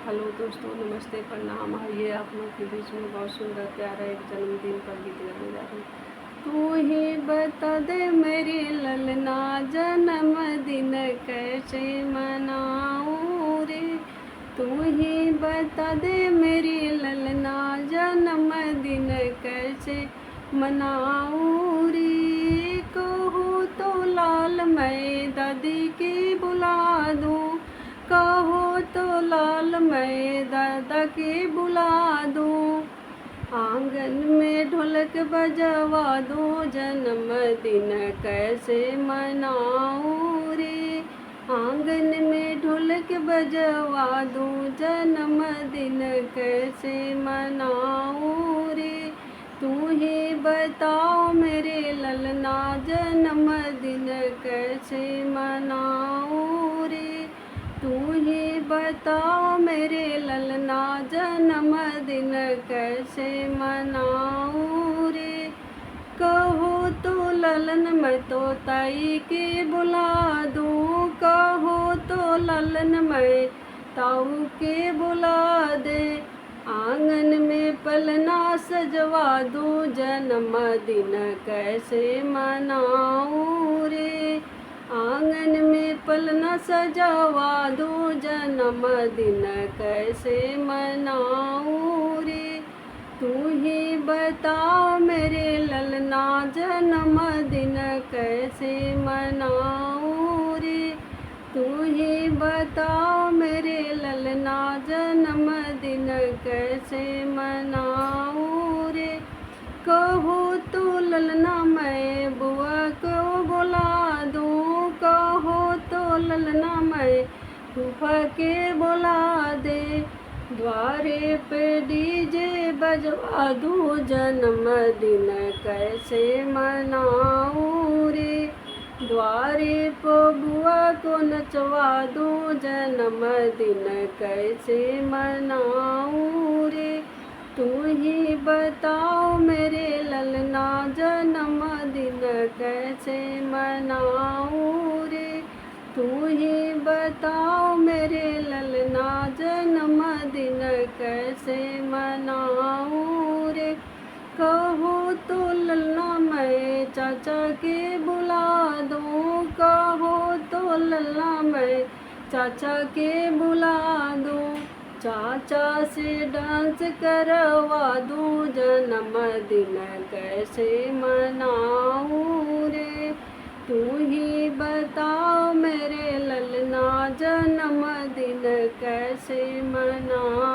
Hello दोस्तों, नमस्ते, प्रणाम। आइए आप लोग के बीच में बहुत सुंदर प्यारा एक जन्मदिन पर गीत गाने जा रही हूँ। तू ही बता दे मेरी ललना, जन्मदिन कैसे मनाऊँ रे। तू ही बता दे मेरी ललना, जन्मदिन कैसे मनाऊँ रे। कहूँ तो लाल मैं दादी की बुला दूँ, कहो तो लाल मैं दादा के बुला दूँ। आंगन में ढोलक बजवा दूँ, जन्मदिन कैसे मनाऊँ रे। आंगन में ढोलक बजवा दूँ, जन्मदिन कैसे मनाऊँ रे। तू ही बताओ मेरे ललना, जन्मदिन कैसे मनाऊँ रे। तू ही बताओ मेरे ललना, जन्मदिन कैसे मनाऊँ रे। कहो तो ललन मैं तो ताई के बुला दूँ, कहो तो ललन मैं ताऊ के बुला दे। आंगन में पलना सजवा दूँ, जन्मदिन कैसे मनाऊँ रे। आंगन में पलना सजावा दूँ, जन्मदिन कैसे मनाऊँ रे। तू ही बताओ मेरे ललना, जन्मदिन कैसे मनाऊँ रे। तू ही बताओ मेरे ललना, जन्मदिन कैसे मनाऊँ रे। कहो तो ललना मैं बुआ को बुला दूँ, कहो तो ललना मैं फूफा के बुला दे। द्वारे पे डीजे बजवा दूँ, जन्मदिन कैसे मनाऊँ रे। द्वारे पे बुआ को नचवा दूँ, जन्मदिन कैसे मनाऊँ रे। तू ही बताओ मेरे ललना, जन्मदिन कैसे मनाऊँ रे। तू ही बताओ मेरे ललना, जन्मदिन कैसे मनाऊँ रे। कहो तो ललना मैं चाचा के बुला दूँ, कहो तो ललना मैं चाचा के बुला दूँ। चाचा से डांस करवा दूँ, जन्मदिन कैसे मनाऊँ रे। तू ही बताओ मेरे ललना, जन्मदिन कैसे मनाऊँ।